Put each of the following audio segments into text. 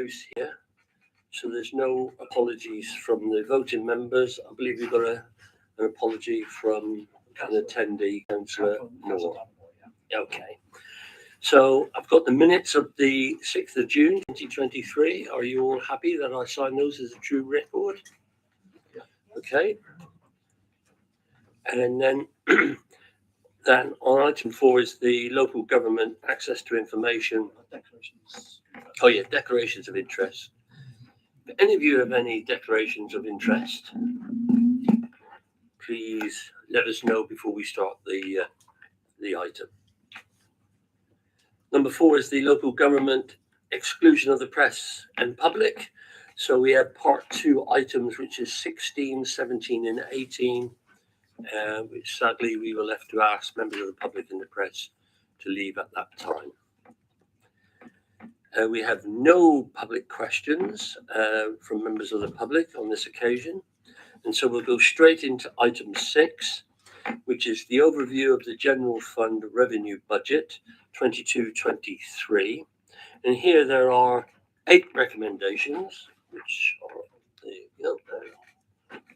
House here, so there's no apologies from the voting members. I believe we've got an apology from an attendee, Councillor Moore. Okay. So I've got the minutes of the 6th of June 2023. Are you all happy that I sign those as a true record? Yeah. Okay. And then, then on item 4 is the local government access to information. Declarations. Oh yeah, declarations of interest. If any of you have any declarations of interest, please let us know before we start the item. Number 4 is the local government exclusion of the press and public. So we have part 2 items, which is 16, 17 and 18, which sadly we were left to ask members of the public and the press to leave at that time. We have no public questions from members of the public on this occasion. And so we'll go straight into item 6, which is the overview of the general fund revenue budget 22-23. And here there are 8 recommendations, which are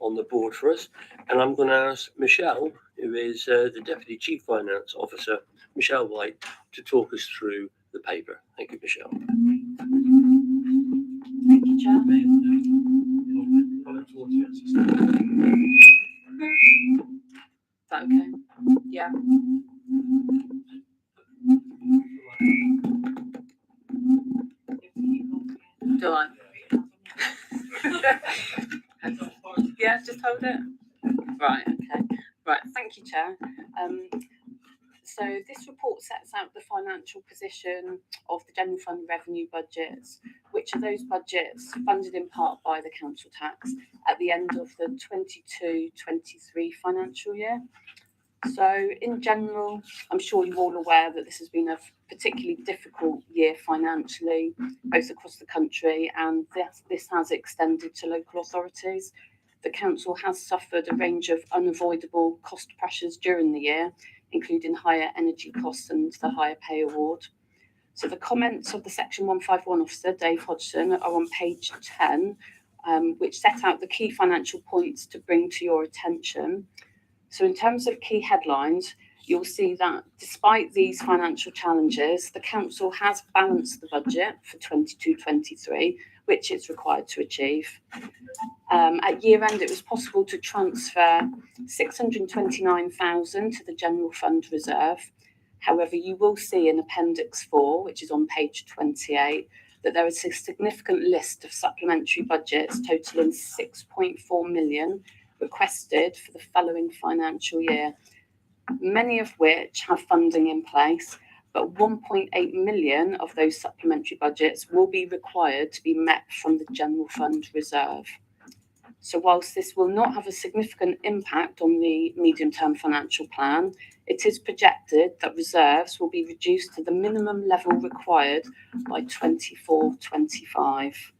on the board for us. And I'm going to ask Michelle, who is the Deputy Chief Finance Officer, Michelle White, to talk us through the paper. Thank you, Michelle. Thank you, Chair. Is that okay? Yeah. Do I? Yeah, just hold it. Right, okay. Right, thank you, Chair. So this report sets out the financial position of the general fund revenue budgets, which are those budgets funded in part by the council tax at the end of the 22-23 financial year. So in general, I'm sure you're all aware that this has been a particularly difficult year financially, both across the country, and this has extended to local authorities. The council has suffered a range of unavoidable cost pressures during the year, including higher energy costs and the higher pay award. So the comments of the Section 151 officer, Dave Hodgson, are on page 10, which set out the key financial points to bring to your attention. So in terms of key headlines, you'll see that despite these financial challenges, the council has balanced the budget for 22-23, which it's required to achieve. At year end, it was possible to transfer 629,000 to the general fund reserve. However, you will see in Appendix 4, which is on page 28, that there is a significant list of supplementary budgets totaling 6.4 million requested for the following financial year, many of which have funding in place, but 1.8 million of those supplementary budgets will be required to be met from the general fund reserve. So whilst this will not have a significant impact on the medium-term financial plan, it is projected that reserves will be reduced to the minimum level required by 24-25.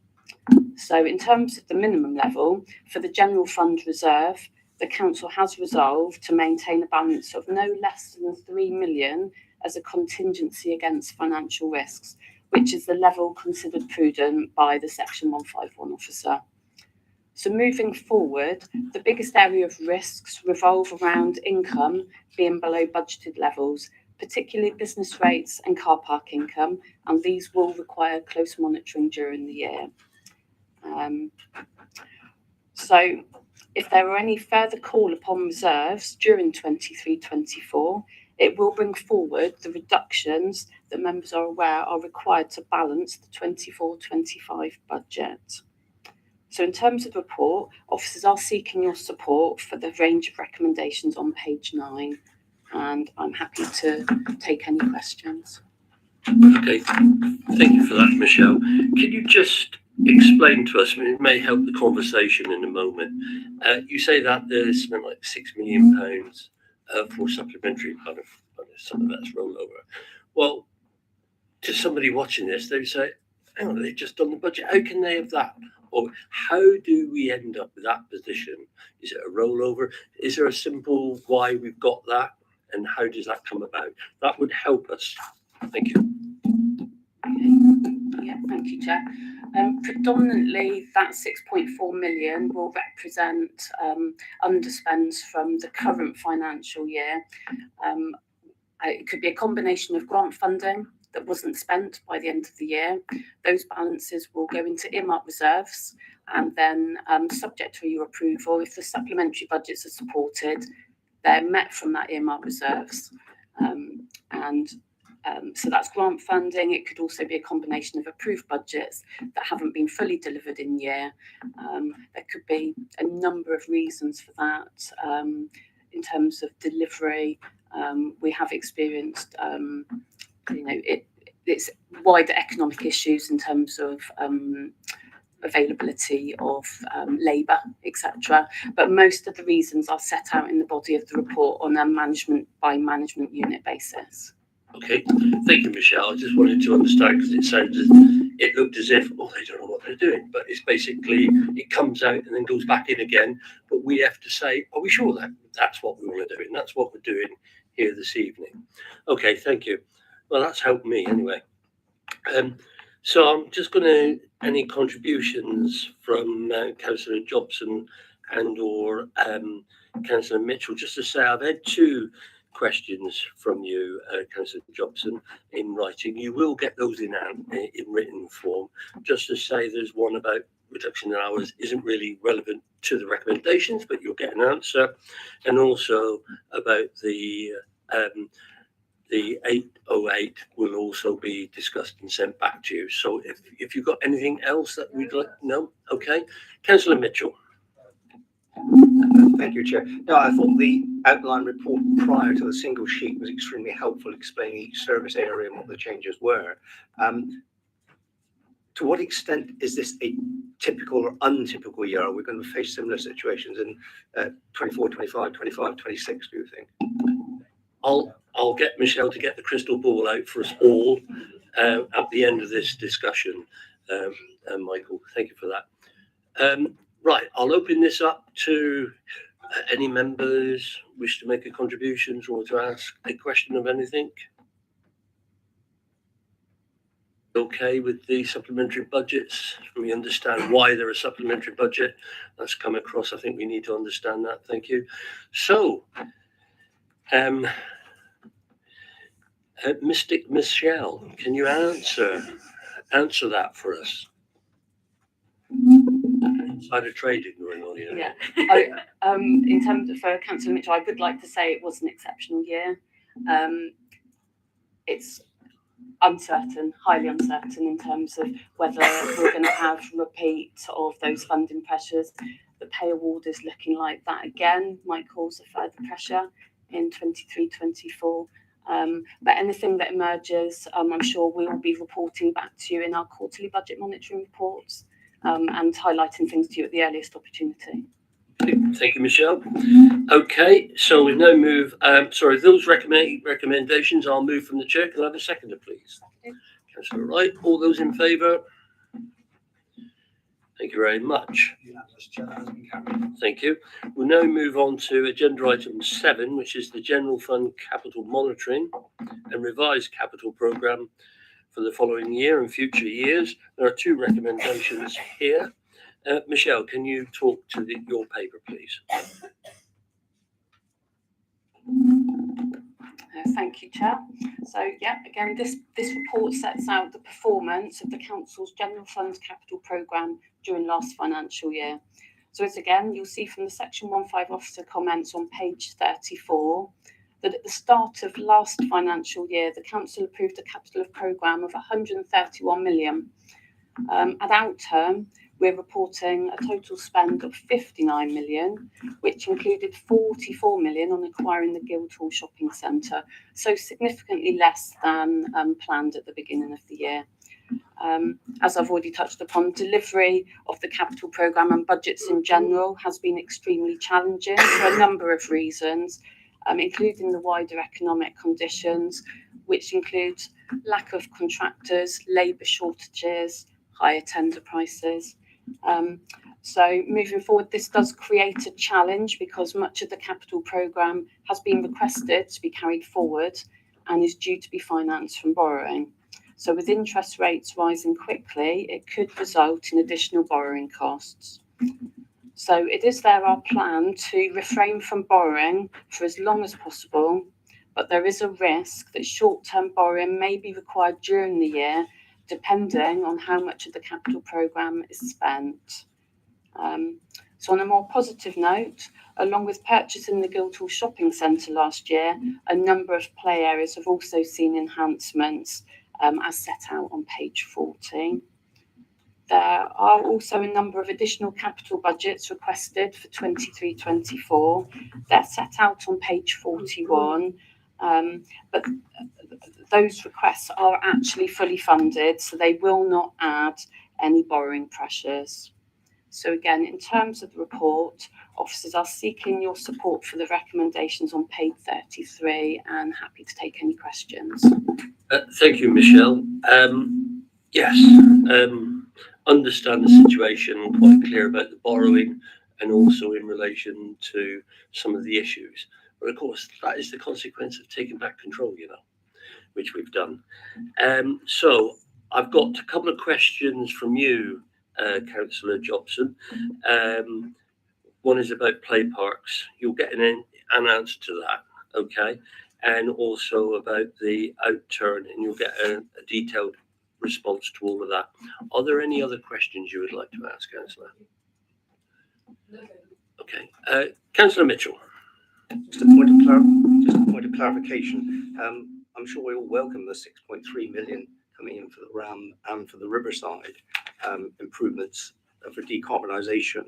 So in terms of the minimum level, for the general fund reserve, the council has resolved to maintain a balance of no less than 3 million as a contingency against financial risks, which is the level considered prudent by the Section 151 officer. So moving forward, the biggest area of risks revolve around income being below budgeted levels, particularly business rates and car park income, and these will require close monitoring during the year. So if there are any further call upon reserves during 23-24, it will bring forward the reductions that members are aware are required to balance the 24-25 budget. So in terms of the report, officers are seeking your support for the range of recommendations on page 9, and I'm happy to take any questions. Okay, thank you for that, Michelle. Can you just explain to us, I mean, it may help the conversation in a moment. You say that there's something like £6 million for supplementary kind of some of that's rollover. Well, to somebody watching this, they would say, hang on, they've just done the budget. How can they have that? Or how do we end up with that position? Is it a rollover? Is there a simple why we've got that? And how does that come about? That would help us. Thank you. Okay. Yeah, thank you, Chair. Predominantly, that 6.4 million will represent underspends from the current financial year. It could be a combination of grant funding that wasn't spent by the end of the year. Those balances will go into earmark reserves, and then subject to your approval, if the supplementary budgets are supported, they're met from that earmark reserves. So that's grant funding. It could also be a combination of approved budgets that haven't been fully delivered in year. There could be a number of reasons for that. In terms of delivery, we have experienced, it's wider economic issues in terms of availability of labour, etc. But most of the reasons are set out in the body of the report on a management by management unit basis. Okay, thank you, Michelle. I just wanted to understand, because it looked as if, oh, they don't know what they're doing, but it's basically, it comes out and then goes back in again, but we have to say, are we sure that that's what we want to do? And that's what we're doing here this evening. Okay, thank you. Well, that's helped me anyway. So I'm just going to, any contributions from Councillor Jobson and or Councillor Mitchell, just to say I've had two questions from you, Councillor Jobson, in writing. You will get those in written form. Just to say, there's one about reduction in hours isn't really relevant to the recommendations, but you'll get an answer, and also about the 808 will also be discussed and sent back to you. So if you've got anything else that we'd like, no, okay. Councillor Mitchell. Thank you, Chair. No, I thought the outline report prior to the single sheet was extremely helpful, explaining each service area and what the changes were. To what extent is this a typical or untypical year? Are we going to face similar situations in 24, 25, 25, 26, do you think? I'll get Michelle to get the crystal ball out for us all at the end of this discussion, Michael. Thank you for that. Right, I'll open this up to any members wish to make a contribution or to ask a question of anything. Okay with the supplementary budgets? We understand why there are supplementary budget. That's come across. I think we need to understand that. Thank you. So, Mystic Michelle, can you answer that for us? Insider trading going on here. Yeah. In terms of for Councillor Mitchell, I would like to say it was an exceptional year. It's uncertain, highly uncertain in terms of whether we're going to have repeat of those funding pressures. The pay award is looking like that again might cause a further pressure in 23-24. But anything that emerges, I'm sure we will be reporting back to you in our quarterly budget monitoring reports, and highlighting things to you at the earliest opportunity. Thank you, Michelle. Okay, so we now move. Those recommendations, I'll move from the chair. Can I have a seconder, please? Councillor Wright. All those in favour? Thank you very much. Thank you. We'll now move on to agenda item 7, which is the General Fund Capital Monitoring and Revised Capital Programme for the following year and future years. There are two recommendations here. Michelle, can you talk to your paper, please? Thank you, Chair. So, yeah, again, this report sets out the performance of the Council's General Fund Capital Programme during last financial year. So, as again, you'll see from the Section 1.5 Officer comments on page 34, that at the start of last financial year, the Council approved a capital programme of 131 million. At outturn, we're reporting a total spend of 59 million, which included 44 million on acquiring the Guildhall Shopping Centre, so significantly less than planned at the beginning of the year. As I've already touched upon, delivery of the capital programme and budgets in general has been extremely challenging for a number of reasons, including the wider economic conditions, which include lack of contractors, labour shortages, higher tender prices. So moving forward, this does create a challenge because much of the capital programme has been requested to be carried forward and is due to be financed from borrowing. So with interest rates rising quickly, it could result in additional borrowing costs. So it is our plan to refrain from borrowing for as long as possible, but there is a risk that short-term borrowing may be required during the year, depending on how much of the capital programme is spent. So on a more positive note, along with purchasing the Guildhall Shopping Centre last year, a number of play areas have also seen enhancements as set out on page 14. There are also a number of additional capital budgets requested for 23-24. They're set out on page 41, but those requests are actually fully funded, so they will not add any borrowing pressures. So again, in terms of the report, officers are seeking your support for the recommendations on page 33 and happy to take any questions. Thank you, Michelle. Yes, understand the situation, quite clear about the borrowing and also in relation to some of the issues. But of course, that is the consequence of taking back control, which we've done. So I've got a couple of questions from you, Councillor Jobson. One is about play parks. You'll get an answer to that, okay? And also about the outturn, and you'll get a detailed response to all of that. Are there any other questions you would like to ask, Councillor? Okay, Councillor Mitchell. Just a point of clarification. I'm sure we all welcome the 6.3 million coming in for the RAM and for the Riverside improvements for decarbonisation.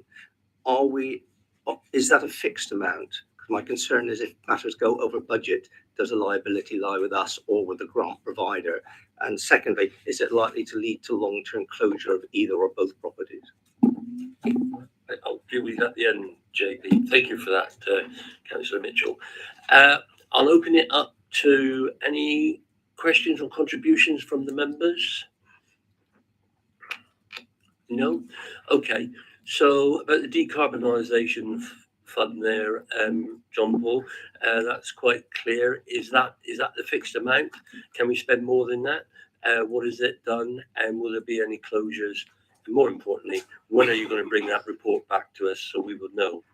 Is that a fixed amount? My concern is if matters go over budget, does the liability lie with us or with the grant provider? And secondly, is it likely to lead to long-term closure of either or both properties? I'll deal with that at the end, JB. Thank you for that, Councillor Mitchell. I'll open it up to any questions or contributions from the members. No? Okay. So about the decarbonisation fund there, John Paul, that's quite clear. Is that the fixed amount? Can we spend more than that? What is it done? And will there be any closures? And more importantly, when are you going to bring that report back to us so we will know?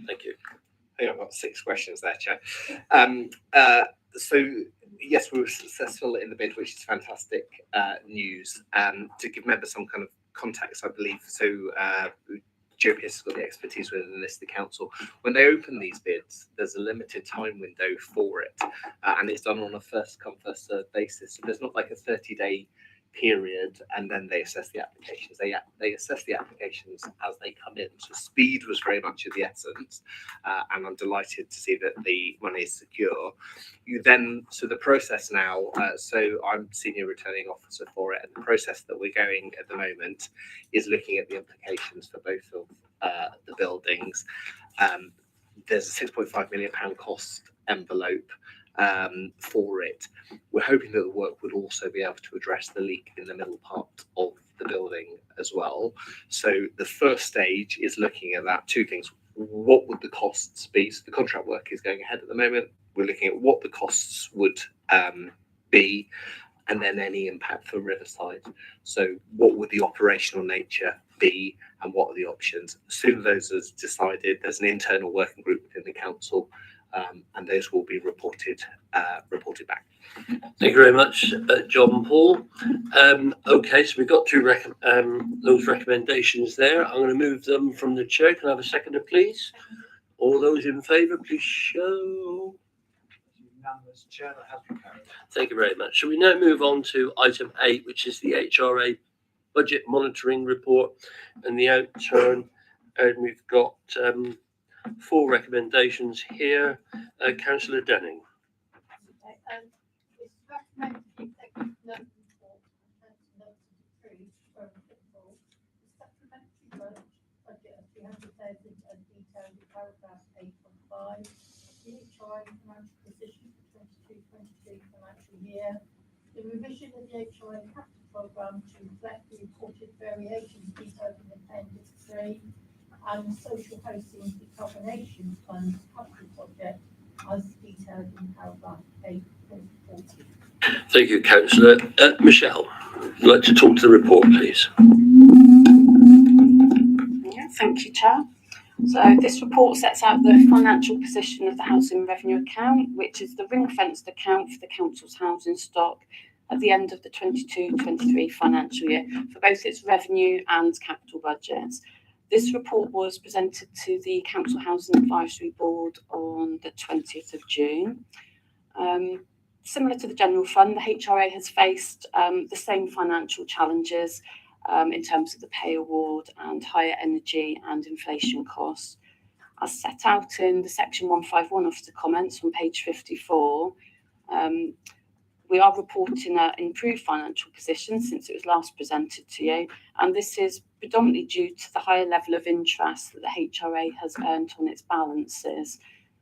Thank you. I think I've got 6 questions there, Chair. So yes, we were successful in the bid, which is fantastic news. To give members some kind of context, I believe, so JPS has got the expertise within the council. When they open these bids, there's a limited time window for it, and it's done on a first come first served basis. So there's not like a 30-day period and then they assess the applications. They assess the applications as they come in. So speed was very much of the essence, and I'm delighted to see that the money is secure. So the process now, so I'm senior returning officer for it, and the process that we're going at the moment is looking at the implications for both of the buildings. There's a £6.5 million cost envelope for it. We're hoping that the work would also be able to address the leak in the middle part of the building as well. So the first stage is looking at that. 2 things. What would the costs be? So the contract work is going ahead at the moment. We're looking at what the costs would be, and then any impact for Riverside. So what would the operational nature be, and what are the options? As soon as those are decided, there's an internal working group within the council, and those will be reported back. Thank you very much, John Paul. Okay, so we've got those recommendations there. I'm going to move them from the chair. Can I have a seconder, please? All those in favour, please show. Chair, that has been carried. Thank you very much. So we now move on to item 8, which is the HRA budget monitoring report and the outturn. And we've got 4 recommendations here. Councillor Denning. It's recommended the executive note report and note approved where applicable. The supplementary budget of 300,000 and detailed in paragraph 8.5. The HRA financial position for 22-23 financial year. The revision of the HRA capital programme to reflect the reported variations detailed in Appendix 3, and social housing decarbonisation fund capital project as detailed in paragraph 8.40. Thank you, Councillor. Michelle, would you like to talk to the report, please? Yeah, thank you, Chair. So this report sets out the financial position of the housing revenue account, which is the ring-fenced account for the council's housing stock at the end of the 22-23 financial year for both its revenue and capital budgets. This report was presented to the Council Housing Advisory Board on the 20th of June. Similar to the general fund, the HRA has faced the same financial challenges in terms of the pay award and higher energy and inflation costs. As set out in the section 151 of the comments on page 54, we are reporting an improved financial position since it was last presented to you, and this is predominantly due to the higher level of interest that the HRA has earned on its balances.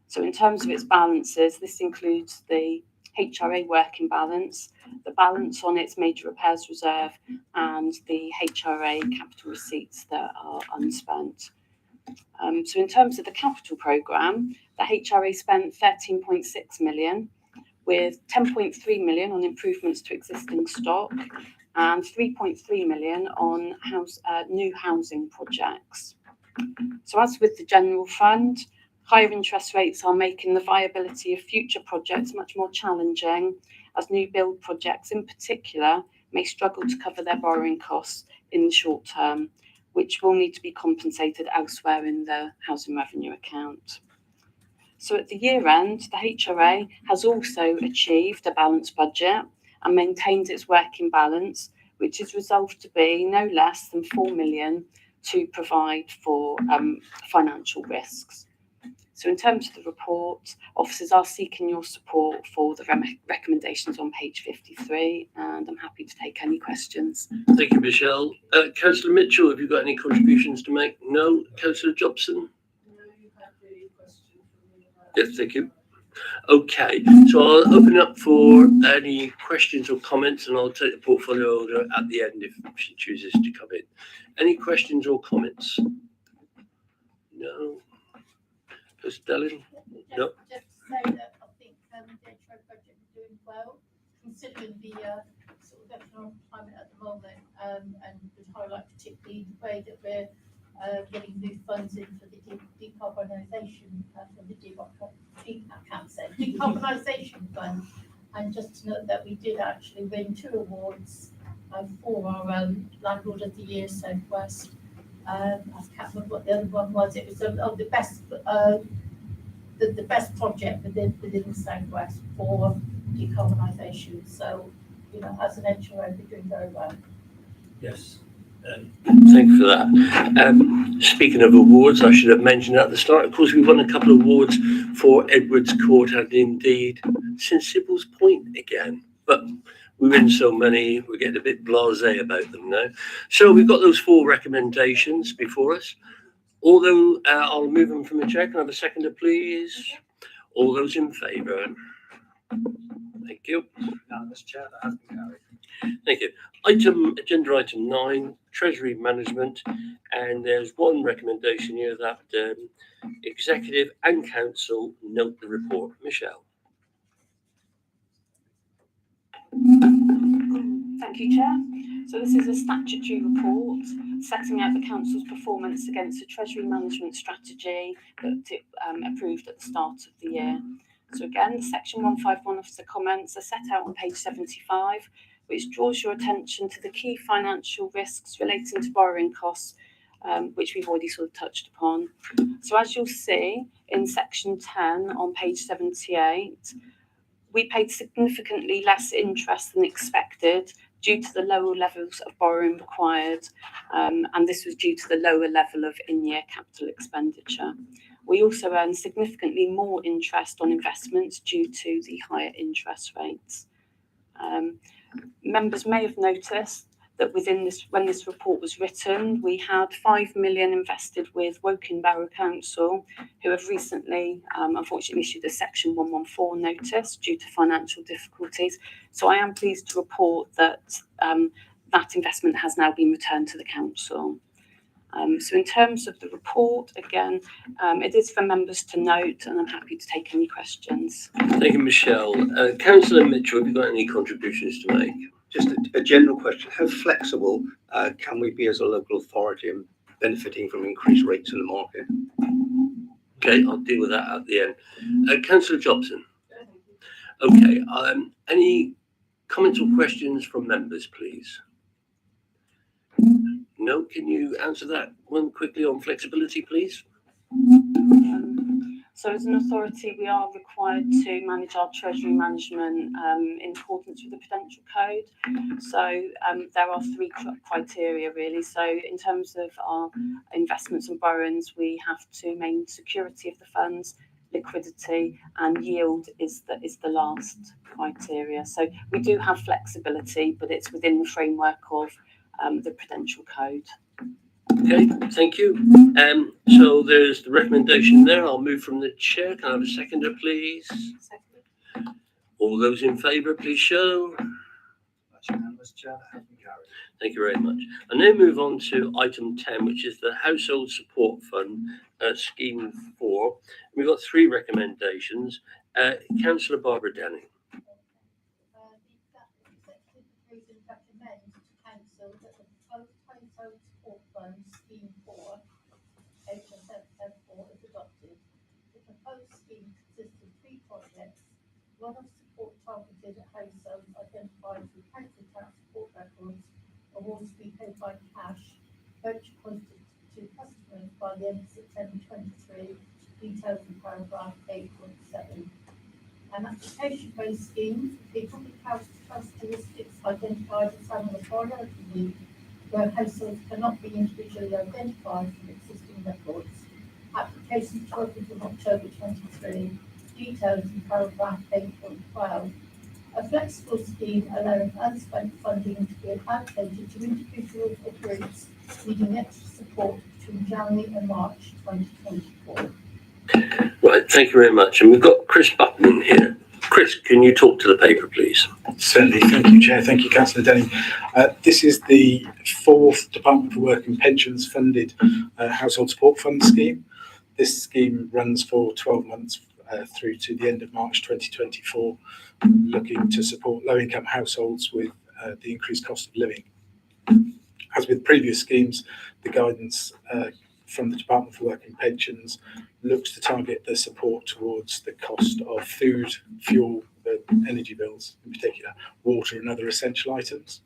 So in terms of its balances, this includes the HRA working balance, the balance on its major repairs reserve, and the HRA capital receipts that are unspent. So in terms of the capital programme, the HRA spent 13.6 million, with 10.3 million on improvements to existing stock and 3.3 million on new housing projects. So as with the general fund, higher interest rates are making the viability of future projects much more challenging, as new build projects in particular may struggle to cover their borrowing costs in the short term, which will need to be compensated elsewhere in the housing revenue account. So at the year end, the HRA has also achieved a balanced budget and maintains its working balance, which is resolved to be no less than 4 million to provide for financial risks. So in terms of the report, officers are seeking your support for the recommendations on page 53, and I'm happy to take any questions. Thank you, Michelle. Councillor Mitchell, have you got any contributions to make? No. Councillor Jobson? No, you have the question for me about. Yes, thank you. Okay, so I'll open up for any questions or comments, and I'll take the portfolio holder at the end if she chooses to come in. Any questions or comments? No. Mr. Dellin? No. Just to say that I think the HRA budget is doing well, considering the sort of economic climate at the moment, and would highlight particularly the way that we're getting new funds in for the decarbonisation from the decarbonisation fund. And just to note that we did actually win 2 awards for our Landlord of the Year Southwest. I can't remember what the other one was. It was the best the best project within the Southwest for decarbonisation. So, you know, as an HRA, we're doing very well. Yes. Thank you for that. Speaking of awards, I should have mentioned at the start, of course, we won a couple of awards for Edwards Court and indeed St Sybil's Point again. But we win so many, we're getting a bit blasé about them now. So we've got those 4 recommendations before us. Although I'll move them from the chair. Can I have a seconder, please? All those in favour? Thank you. Unanimous, Chair, that has been carried. Thank you. Agenda item 9, Treasury Management, and there's one recommendation here that Executive and Council note the report. Michelle. Thank you, Chair. So this is a statutory report setting out the Council's performance against the Treasury Management Strategy that it approved at the start of the year. So again, section 151 of the comments are set out on page 75, which draws your attention to the key financial risks relating to borrowing costs, which we've already sort of touched upon. So as you'll see in section 10 on page 78, we paid significantly less interest than expected due to the lower levels of borrowing required, and this was due to the lower level of in-year capital expenditure. We also earned significantly more interest on investments due to the higher interest rates. Members may have noticed that when this report was written, we had 5 million invested with Woking Borough Council, who have recently, unfortunately, issued a section 114 notice due to financial difficulties. So I am pleased to report that that investment has now been returned to the council. So in terms of the report, again, it is for members to note, and I'm happy to take any questions. Thank you, Michelle. Councillor Mitchell, have you got any contributions to make? Just a general question: how flexible can we be as a local authority in benefiting from increased rates in the market? Okay, I'll deal with that at the end. Councillor Jobson. Okay. Any comments or questions from members, please? No. Can you answer that one quickly on flexibility, please? So as an authority, we are required to manage our treasury management in accordance with the Prudential Code. So there are three criteria really. So in terms of our investments and borrowings, we have to maintain security of the funds, liquidity, and yield is the last criteria. So we do have flexibility, but it's within the framework of the Prudential Code. Okay, thank you. So there's the recommendation there. I'll move from the chair. Can I have a seconder, please? Second. All those in favour, please show. That's unanimous, Chair. That has been carried. Thank you very much. And then move on to item 10, which is the Household Support Fund, Scheme 4. We've got three recommendations. Councillor Barbara Denning. The executive recommends to council that the proposed household support fund scheme 4, HSF4, is adopted. The proposed scheme consists of three projects: one of support targeted at households identified through council tax support records, awards to be paid by cash, voucher posted to customers by the end of September 23, details in paragraph 8.7. An application-based scheme for people with house characteristics identified as having a priority need, where households cannot be individually identified from existing records. Applications to open from October 23, details in paragraph 8.12. A flexible scheme allowing unspent funding to be allocated to individuals or groups needing extra support between January and March 2024. Right, thank you very much. And we've got Chris Button here. Chris, can you talk to the paper, please? Certainly. Thank you, Chair. Thank you, Councillor Denning. This is the fourth Department for Work and Pensions funded Household Support Fund scheme. This scheme runs for 12 months through to the end of March 2024, looking to support low-income households with the increased cost of living. As with previous schemes, the guidance from the Department for Work and Pensions looks to target the support towards the cost of food, fuel, energy bills, in particular, water and other essential items.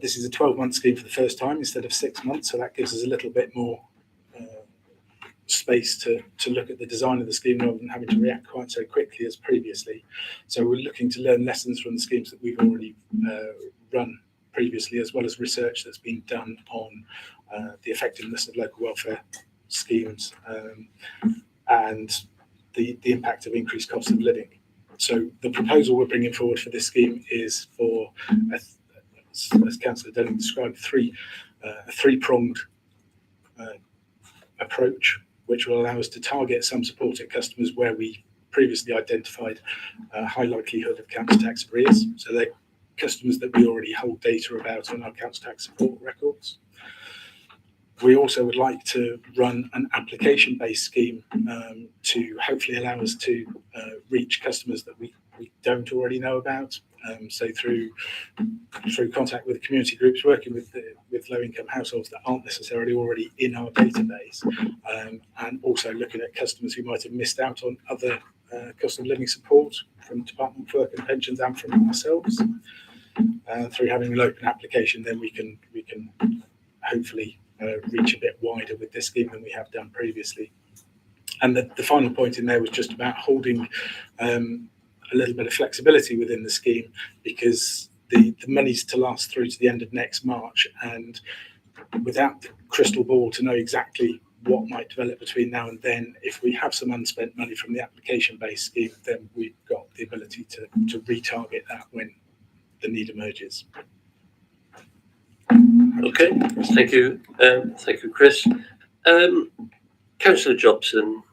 This is a 12-month scheme for the first time instead of 6 months, so that gives us a little bit more space to look at the design of the scheme rather than having to react quite so quickly as previously. So we're looking to learn lessons from the schemes that we've already run previously, as well as research that's been done on the effectiveness of local welfare schemes and the impact of increased cost of living. So the proposal we're bringing forward for this scheme is for, as Councillor Denning described, a three-pronged approach, which will allow us to target some supported customers where we previously identified a high likelihood of council tax arrears. So they're customers that we already hold data about on our council tax support records. We also would like to run an application-based scheme to hopefully allow us to reach customers that we don't already know about. So through contact with community groups, working with low-income households that aren't necessarily already in our database, and also looking at customers who might have missed out on other cost of living support from Department for Work and Pensions and from ourselves. Through having an open application, then we can hopefully reach a bit wider with this scheme than we have done previously. And the final point in there was just about holding a little bit of flexibility within the scheme, because the money's to last through to the end of next March, and without the crystal ball to know exactly what might develop between now and then, if we have some unspent money from the application-based scheme, then we've got the ability to retarget that when the need emerges. Okay, thank you. Thank you, Chris. Councillor Jobson.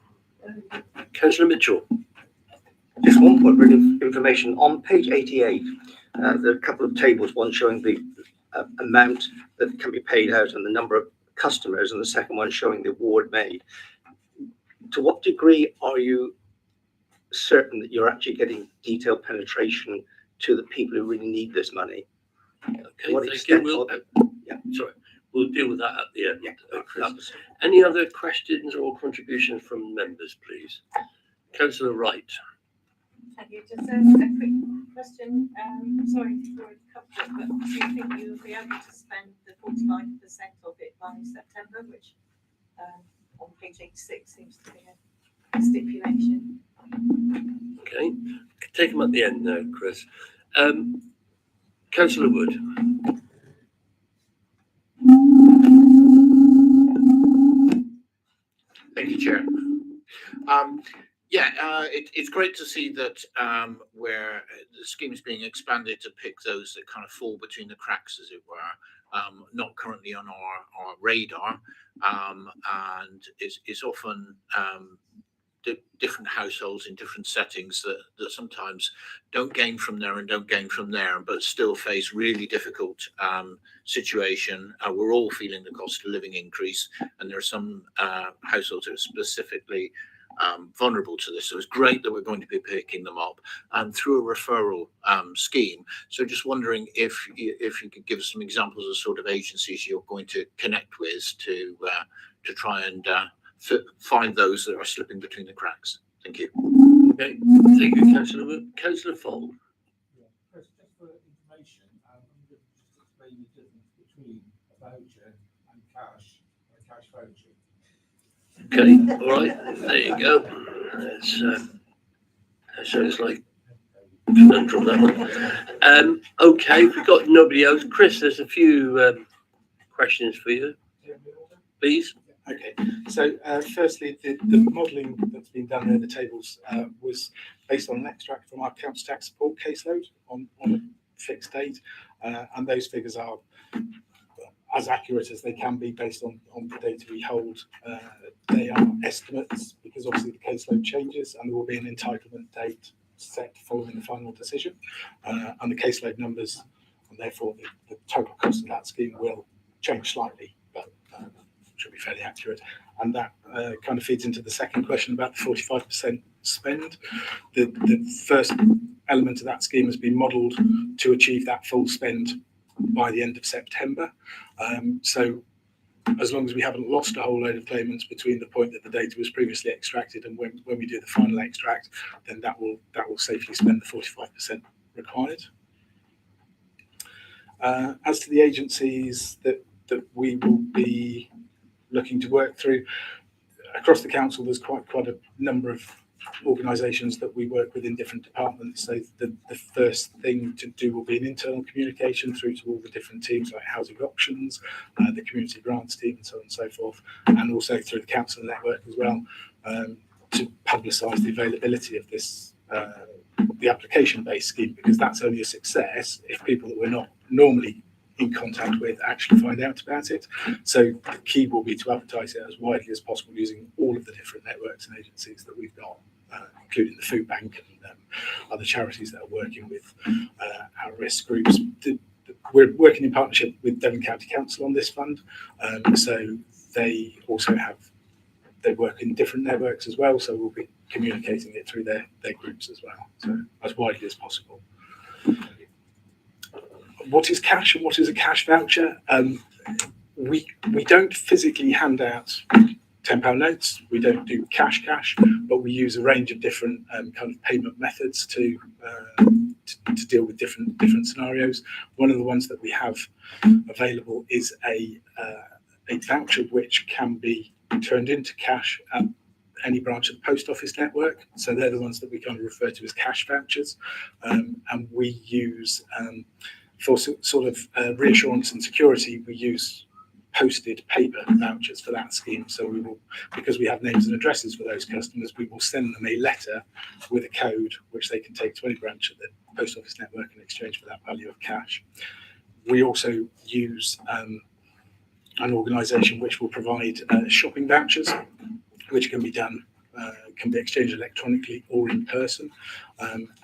Councillor Mitchell. Just one point of information. On page 88, there are a couple of tables, one showing the amount that can be paid out and the number of customers, and the second one showing the award made. To what degree are you certain that you're actually getting detailed penetration to the people who really need this money? Okay, What thank you. extent We'll, yeah. sorry, we'll deal with that at the end. Yeah, Chris. that was- Any other questions or contributions from members, please? Councillor Wright. Thank you. Just a quick question. Sorry to throw it covered, but do you think you'll be able to spend the 45% of it by September, which on page 86 seems to be a stipulation? Okay, take them at the end now, Chris. Councillor Wood. Thank you, Chair. It's great to see that where the scheme is being expanded to pick those that kind of fall between the cracks, as it were, not currently on our radar, and it's often different households in different settings that sometimes don't gain from there and don't gain from there, but still face really difficult situation. We're all feeling the cost of living increase, and there are some households that are specifically vulnerable to this. So it's great that we're going to be picking them up through a referral scheme. So just wondering if you could give us some examples of sort of agencies you're going to connect with to try and find those that are slipping between the cracks. Thank you. Okay, thank you, Councillor Wood. Councillor Fold. Yeah, Chris, just for information, I'm going to just explain the difference between a voucher and a cash voucher. Okay, all right, there you go. That sounds like a conundrum, that one. Okay, we've got nobody else. Chris, there's a few questions for you, please. Okay, so firstly, the modelling that's been done there, the tables, was based on an extract from our council tax support caseload on a fixed date, and those figures are as accurate as they can be based on the data we hold. They are estimates because obviously the caseload changes and there will be an entitlement date set following the final decision, and the caseload numbers and therefore the total cost of that scheme will change slightly, but should be fairly accurate. And that kind of feeds into the second question about the 45% spend. The first element of that scheme has been modelled to achieve that full spend by the end of September. So as long as we haven't lost a whole load of claimants between the point that the data was previously extracted and when we do the final extract, then that will safely spend the 45% required. As to the agencies that we will be looking to work through across the council, there's quite a number of organisations that we work with in different departments. So the first thing to do will be an internal communication through to all the different teams like housing options, the community grants team, and so on and so forth, and also through the council network as well, to publicise the availability of this the application-based scheme, because that's only a success if people that we're not normally in contact with actually find out about it. So the key will be to advertise it as widely as possible using all of the different networks and agencies that we've got, including the food bank and other charities that are working with at-risk groups. We're working in partnership with Devon County Council on this fund, so they work in different networks as well, so we'll be communicating it through their groups as well, so as widely as possible. What is cash and what is a cash voucher? We don't physically hand out £10 notes. We don't do cash, but we use a range of different kind of payment methods to deal with different scenarios. One of the ones that we have available is a voucher which can be turned into cash at any branch of the post office network. So they're the ones that we kind of refer to as cash vouchers, and we use for sort of reassurance and security, we use posted paper vouchers for that scheme. So we will, because we have names and addresses for those customers, we will send them a letter with a code which they can take to any branch of the post office network in exchange for that value of cash. We also use an organisation which will provide shopping vouchers, which can be done, can be exchanged electronically or in person,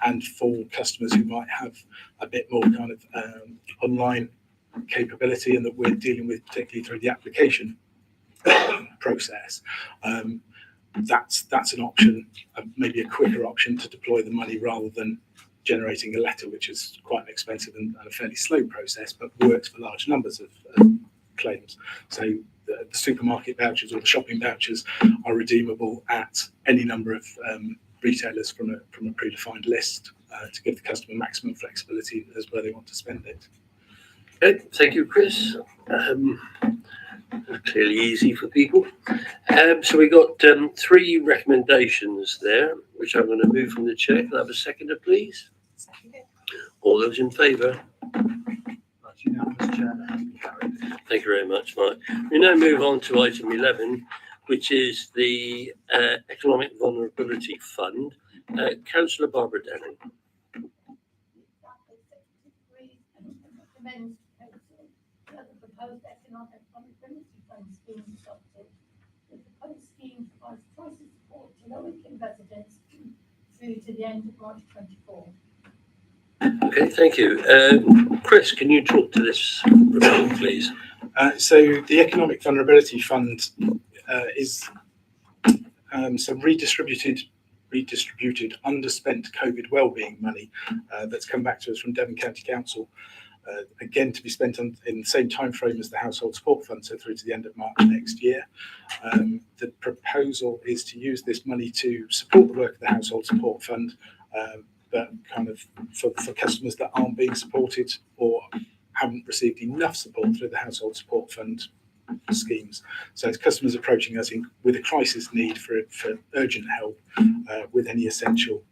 and for customers who might have a bit more kind of online capability and that we're dealing with, particularly through the application process, that's an option, maybe a quicker option to deploy the money rather than generating a letter, which is quite an expensive and a fairly slow process, but works for large numbers of claims. So the supermarket vouchers or the shopping vouchers are redeemable at any number of retailers from a predefined list to give the customer maximum flexibility as where they want to spend it. Okay, thank you, Chris. Clearly easy for people. So we got 3 recommendations there, which I'm going to move from the chair. Can I have a seconder, please? All those in favour? That's unanimous, Chair. That has been carried. Thank you very much, Mark. We now move on to item 11, which is the Economic Vulnerability Fund. Councillor Barbara Denning. Recommends council that the proposed economic vulnerability fund scheme be adopted. The proposed scheme provides crisis support to low-income residents through to the end of March 24. Okay, thank you. Chris, can you talk to this report, please? So the Economic Vulnerability Fund is some redistributed underspent COVID wellbeing money that's come back to us from Devon County Council, again to be spent in the same time frame as the Household Support Fund, so through to the end of March next year. The proposal is to use this money to support the work of the Household Support Fund, but kind of for customers that aren't being supported or haven't received enough support through the Household Support Fund schemes. So it's customers approaching us with a crisis need for urgent help with any essential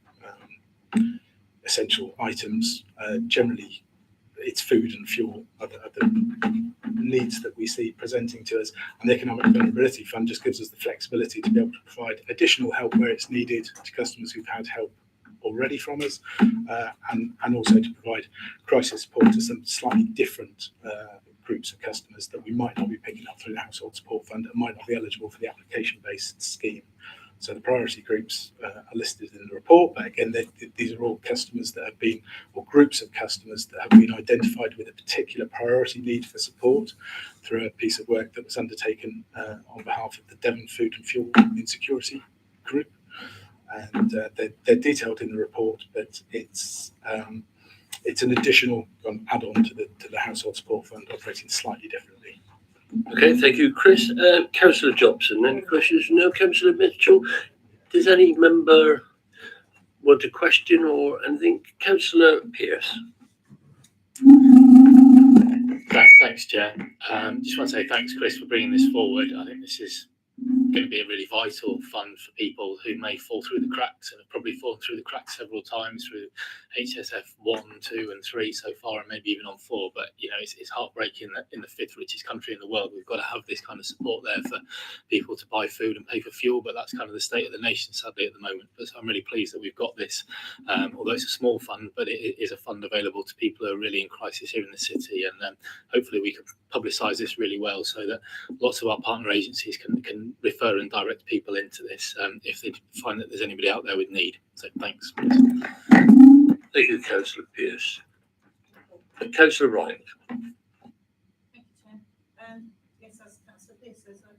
items. Generally, it's food and fuel are the needs that we see presenting to us. And the Economic Vulnerability Fund just gives us the flexibility to be able to provide additional help where it's needed to customers who've had help already from us, and also to provide crisis support to some slightly different groups of customers that we might not be picking up through the Household Support Fund and might not be eligible for the application-based scheme. So the priority groups are listed in the report, but again, these are all customers that have been, or groups of customers that have been identified with a particular priority need for support through a piece of work that was undertaken on behalf of the Devon Food and Fuel Insecurity Group. And they're detailed in the report, but it's an additional add-on to the Household Support Fund, operating slightly differently. Okay, thank you, Chris. Councillor Jobson, any questions? No, Councillor Mitchell. Does any member want a question or anything? Councillor Pearce. Thanks, Chair. Just want to say thanks, Chris, for bringing this forward. I think this is going to be a really vital fund for people who may fall through the cracks and have probably fallen through the cracks several times through HSF 1, 2 and 3 so far, and maybe even on 4. But you know, it's heartbreaking that in the 5th richest country in the world we've got to have this kind of support there for people to buy food and pay for fuel, but that's kind of the state of the nation sadly at the moment. But I'm really pleased that we've got this, although it's a small fund, but it is a fund available to people who are really in crisis here in the city, and hopefully we can publicise this really well so that lots of our partner agencies can refer and direct people into this if they find that there's anybody out there with need. So thanks. Thank you, Councillor Pearce. Councillor Wright. Thank you, Chair. Yes, as Councillor Pearce says, I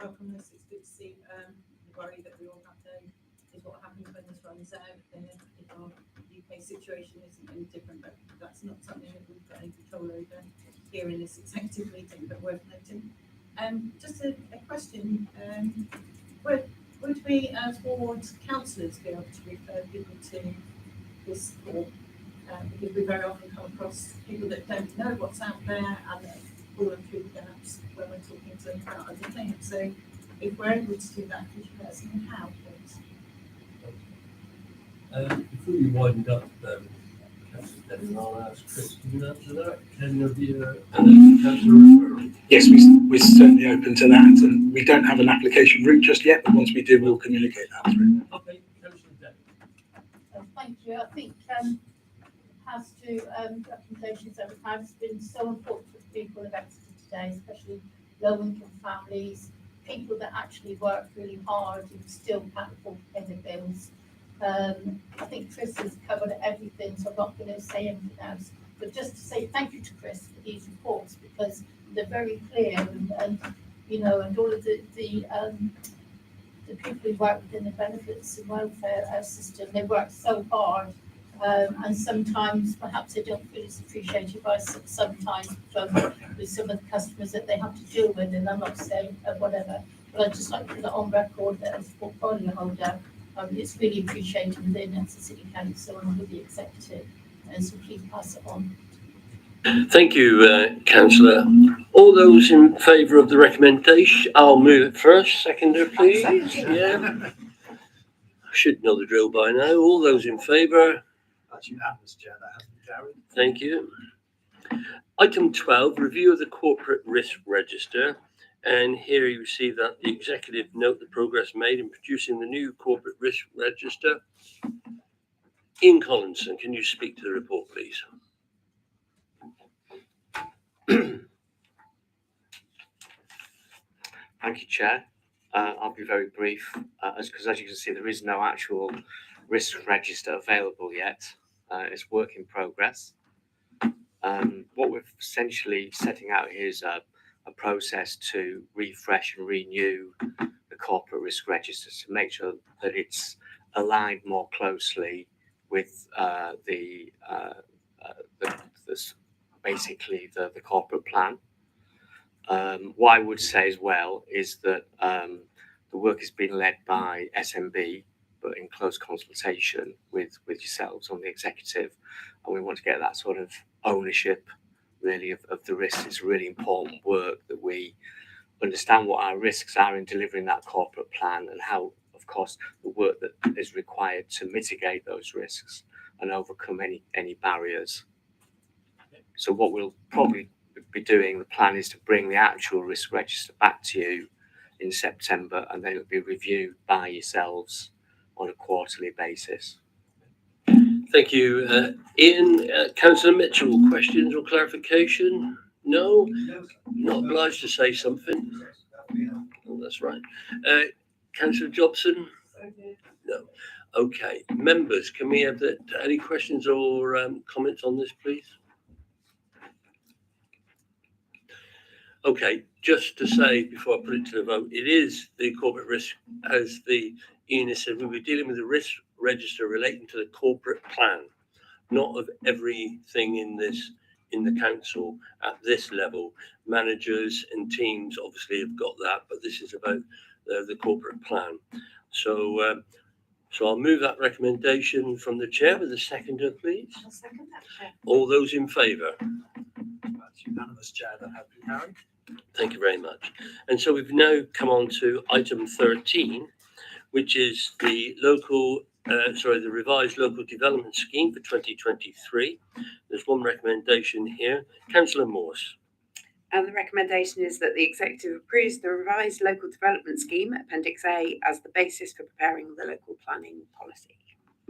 welcome this. It's good to see the worry that we all have to is what happens when this runs out. And if our UK situation isn't any different, but that's not something that we've got any control over here in this executive meeting, but worth noting. Just a question, would we as ward councillors be able to refer people to this support? Because we very often come across people that don't know what's out there and that fallen through the gaps when we're talking to them about other things. So if we're able to do that, could you let us know how, please? Before you wind up, I'll ask Chris, can you answer that? Can there be a council referral? Yes, we're certainly open to that, and we don't have an application route just yet, but once we do, we'll communicate that through. Okay, Councillor Denning. Thank you. I think as to recommendations over time, it's been so important for people of Exeter today, especially low-income families, people that actually work really hard and still can't afford to pay their bills. I think Chris has covered everything, so I'm not going to say anything else. but just to say thank you to Chris for these reports, because they're very clear, and you know, and all of the people who work within the benefits and welfare system, they work so hard, and sometimes perhaps they don't feel it's appreciated by sometimes with some of the customers that they have to deal with, and I'm not saying whatever, but I'd just like to put it on record that as a portfolio holder, it's really appreciated within Exeter City Council and with the executive, and so please pass it on. Thank you, Councillor. All those in favour of the recommendation, I'll move it first. Seconder, please. Yeah. I should know the drill by now. All those in favour? That's unanimous, Chair. That has been carried. Thank you. Item 12, review of the corporate risk register. And here you see that the executive note the progress made in producing the new corporate risk register. Ian Collinson, can you speak to the report, please? Thank you, Chair. I'll be very brief, because as you can see, there is no actual risk register available yet. It's work in progress. What we're essentially setting out here is a process to refresh and renew the corporate risk register to make sure that it's aligned more closely with basically the corporate plan. What I would say as well is that the work is being led by SMB, but in close consultation with yourselves on the executive, and we want to get that sort of ownership really of the risks. It's really important work that we understand what our risks are in delivering that corporate plan, and how, of course, the work that is required to mitigate those risks and overcome any barriers. So what we'll probably be doing, the plan is to bring the actual risk register back to you in September, and then it'll be reviewed by yourselves on a quarterly basis. Thank you, Ian. Councillor Mitchell, questions or clarification? No? Not obliged to say something? Oh, that's right. Councillor Jobson? No. Okay. Members, can we have any questions or comments on this, please? Okay, just to say before I put it to the vote, it is the corporate risk, as the Ian said, we'll be dealing with the risk register relating to the corporate plan, not of everything in the council at this level. Managers and teams obviously have got that, but this is about the corporate plan. So I'll move that recommendation from the chair with a seconder, please. I'll second that, Chair. All those in favour? That's unanimous, Chair. That has been carried. Thank you very much. And so we've now come on to item 13, which is the the revised local development scheme for 2023. There's one recommendation here. Councillor Morse. And the recommendation is that the executive approves the revised local development scheme, Appendix A, as the basis for preparing the local planning policy.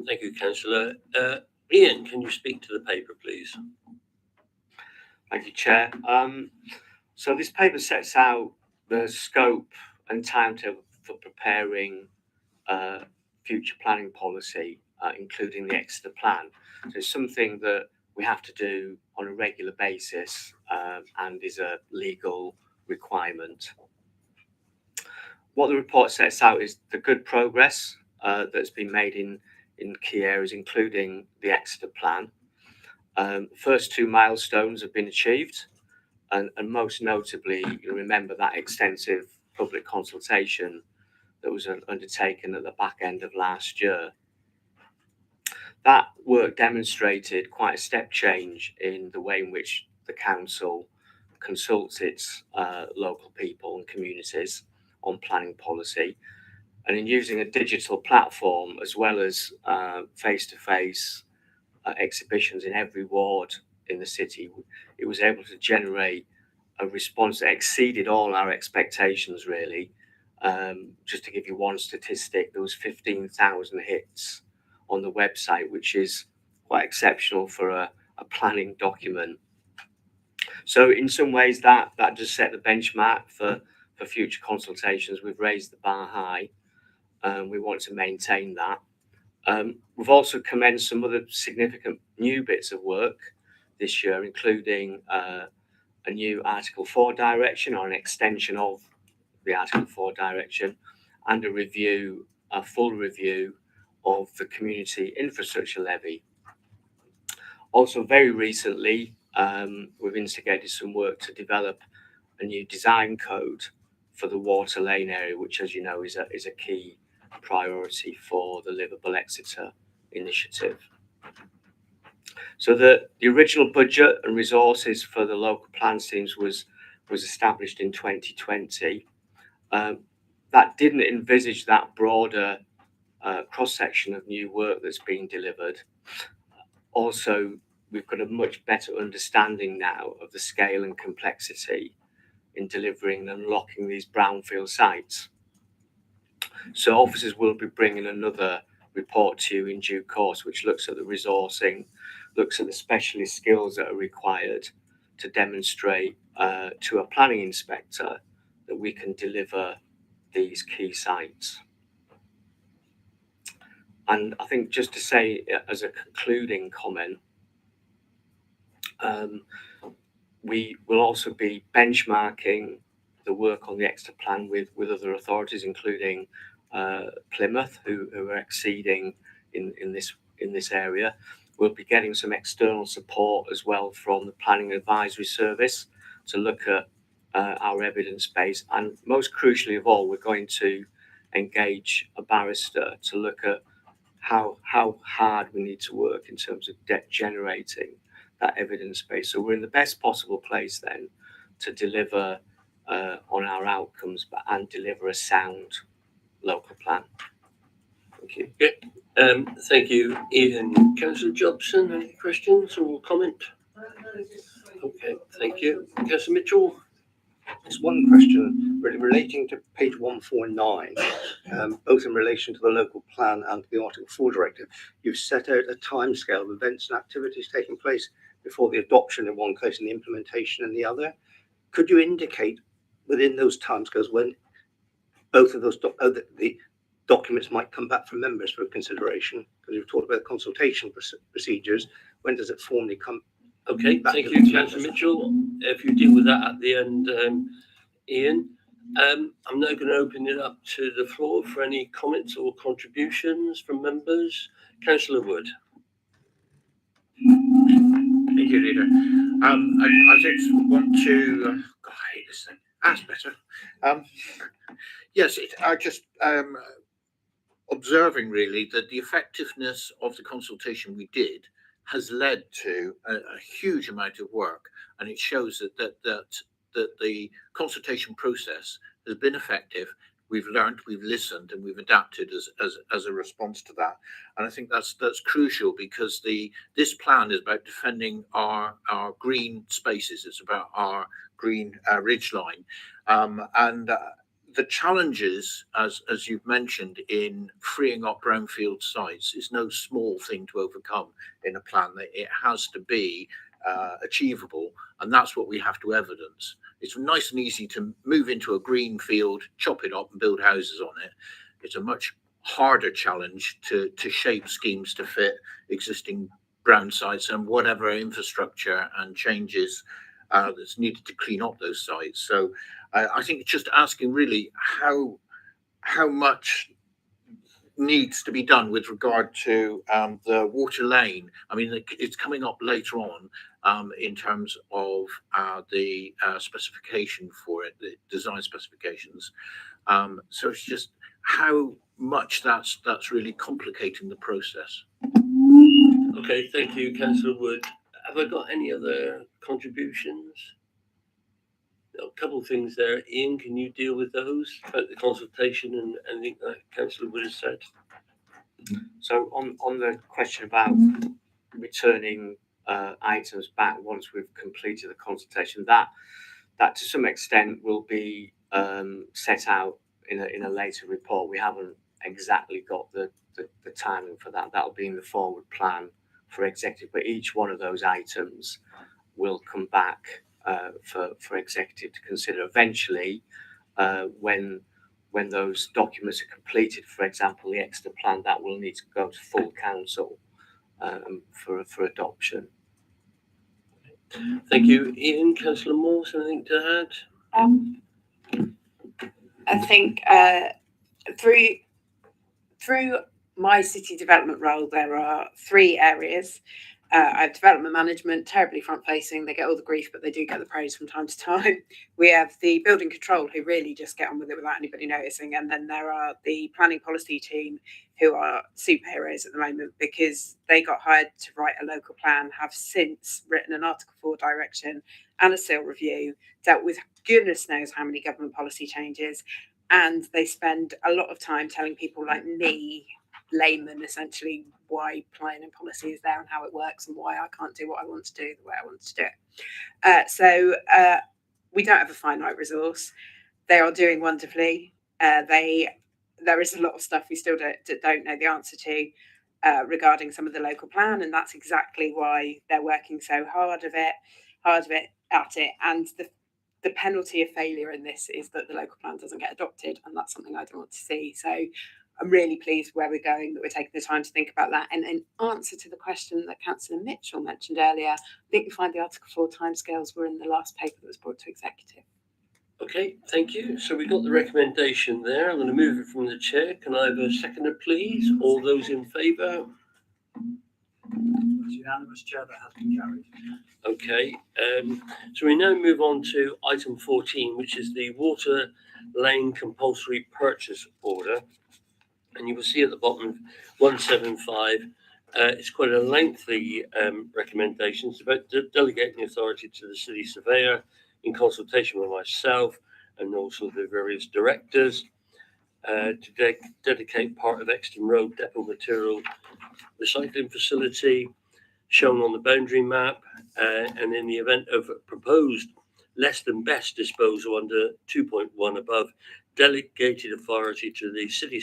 Thank you, Councillor. Ian, can you speak to the paper, please? Thank you, Chair. So this paper sets out the scope and timetable for preparing future planning policy, including the Exeter plan. So it's something that we have to do on a regular basis, and is a legal requirement. What the report sets out is the good progress that's been made in key areas, including the Exeter plan. The first two milestones have been achieved, and most notably, you'll remember that extensive public consultation that was undertaken at the back end of last year. That work demonstrated quite a step change in the way in which the council consults its local people and communities on planning policy, and in using a digital platform as well as face-to-face exhibitions in every ward in the city, it was able to generate a response that exceeded all our expectations, really. Just to give you one statistic, there was 15,000 hits on the website, which is quite exceptional for a planning document. So in some ways that does set the benchmark for future consultations. We've raised the bar high, and we want to maintain that. We've also commenced some other significant new bits of work this year, including a new Article 4 direction or an extension of the Article 4 direction, and a full review of the community infrastructure levy. Also, very recently, we've instigated some work to develop a new design code for the water lane area, which, as you know, is a key priority for the Livable Exeter initiative. So the original budget and resources for the local plan schemes was established in 2020. That didn't envisage that broader cross-section of new work that's being delivered. Also, we've got a much better understanding now of the scale and complexity in delivering and unlocking these brownfield sites. So officers will be bringing another report to you in due course, which looks at the resourcing, looks at the specialist skills that are required to demonstrate to a planning inspector that we can deliver these key sites. And I think just to say as a concluding comment, we will also be benchmarking the work on the Exeter plan with other authorities, including Plymouth, who are exceeding in this area. We'll be getting some external support as well from the Planning Advisory Service to look at our evidence base, and most crucially of all, we're going to engage a barrister to look at how hard we need to work in terms of generating that evidence base. So we're in the best possible place then to deliver on our outcomes and deliver a sound local plan. Thank you. Yeah. Thank you, Ian. Councillor Jobson, any questions or comment? Okay, thank you. Councillor Mitchell? Just one question really relating to page 149, both in relation to the local plan and to the Article 4 directive. You've set out a timescale of events and activities taking place before the adoption in one case and the implementation in the other. Could you indicate within those timescales when both of those the documents might come back from members for consideration? Because you've talked about consultation procedures. When does it formally come? Okay, thank you, Councillor Mitchell. If you deal with that at the end, Ian. I'm now going to open it up to the floor for any comments or contributions from members. Councillor Wood. Thank you, Leader. I just want to. God, I hate this thing. That's better. Yes, I just observing really that the effectiveness of the consultation we did has led to a huge amount of work, and it shows that the consultation process has been effective. We've learned, we've listened, and we've adapted as a response to that. And I think that's crucial, because this plan is about defending our green spaces. It's about our green ridgeline, and the challenges, as you've mentioned, in freeing up brownfield sites is no small thing to overcome in a plan. It has to be achievable, and that's what we have to evidence. It's nice and easy to move into a green field, chop it up and build houses on it. It's a much harder challenge to shape schemes to fit existing brown sites and whatever infrastructure and changes that's needed to clean up those sites. So I think it's just asking really how much needs to be done with regard to the water lane. I mean, it's coming up later on in terms of the specification for it, the design specifications. So it's just how much that's really complicating the process. Okay, thank you, Councillor Wood. Have I got any other contributions? A couple of things there. Ian, can you deal with those about the consultation and anything that Councillor Wood has said? So on the question about returning items back once we've completed the consultation, that to some extent will be set out in a later report. We haven't exactly got the timing for that. That'll be in the forward plan for executive, but each one of those items will come back for executive to consider eventually when those documents are completed. For example, the Exeter plan, that will need to go to full council for adoption. Thank you. Ian, Councillor Moore, something to add? I think through my city development role, there are 3 areas. I have development management, terribly front facing. They get all the grief, but they do get the praise from time to time. We have the building control, who really just get on with it without anybody noticing. And then there are the planning policy team, who are superheroes at the moment because they got hired to write a local plan, have since written an Article 4 direction and a SIL review, dealt with goodness knows how many government policy changes. And they spend a lot of time telling people like me, layman, essentially, why planning policy is there and how it works and why I can't do what I want to do the way I want to do it. So we don't have a finite resource. They are doing wonderfully. There is a lot of stuff we still don't know the answer to regarding some of the local plan, and that's exactly why they're working so hard at it. And the penalty of failure in this is that the local plan doesn't get adopted, and that's something I don't want to see. So I'm really pleased where we're going, that we're taking the time to think about that. And in answer to the question that Councillor Mitchell mentioned earlier, I think you'll find the Article 4 timescales were in the last paper that was brought to Executive. Okay, thank you. So we got the recommendation there. I'm going to move it from the chair. Can I have a seconder, please? All those in favour? It's unanimous, Chair, that has been carried. Okay, so we now move on to item 14, which is the water lane compulsory purchase order. And you will see at the bottom of 175, it's quite a lengthy recommendation. It's about delegating authority to the city surveyor in consultation with myself and also the various directors to dedicate part of Exeter Road depot material recycling facility shown on the boundary map, and in the event of proposed less than best disposal under 2.1 above, delegated authority to the city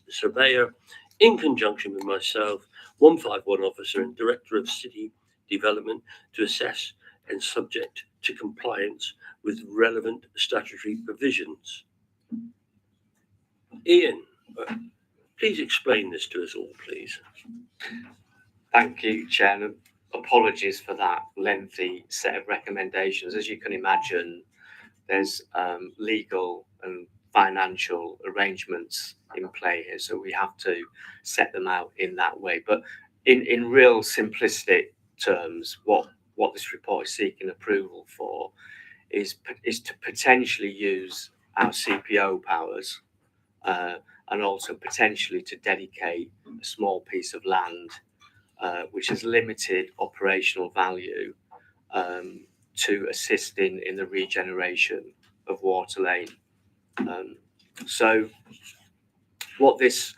surveyor in conjunction with myself, 151 officer and director of city development, to assess and subject to compliance with relevant statutory provisions. Ian, please explain this to us all, please. Thank you, Chair. Apologies for that lengthy set of recommendations. As you can imagine, there's legal and financial arrangements in play here, so we have to set them out in that way. But in real simplistic terms, what this report is seeking approval for is to potentially use our CPO powers and also potentially to dedicate a small piece of land which has limited operational value to assist in the regeneration of Water Lane. So what this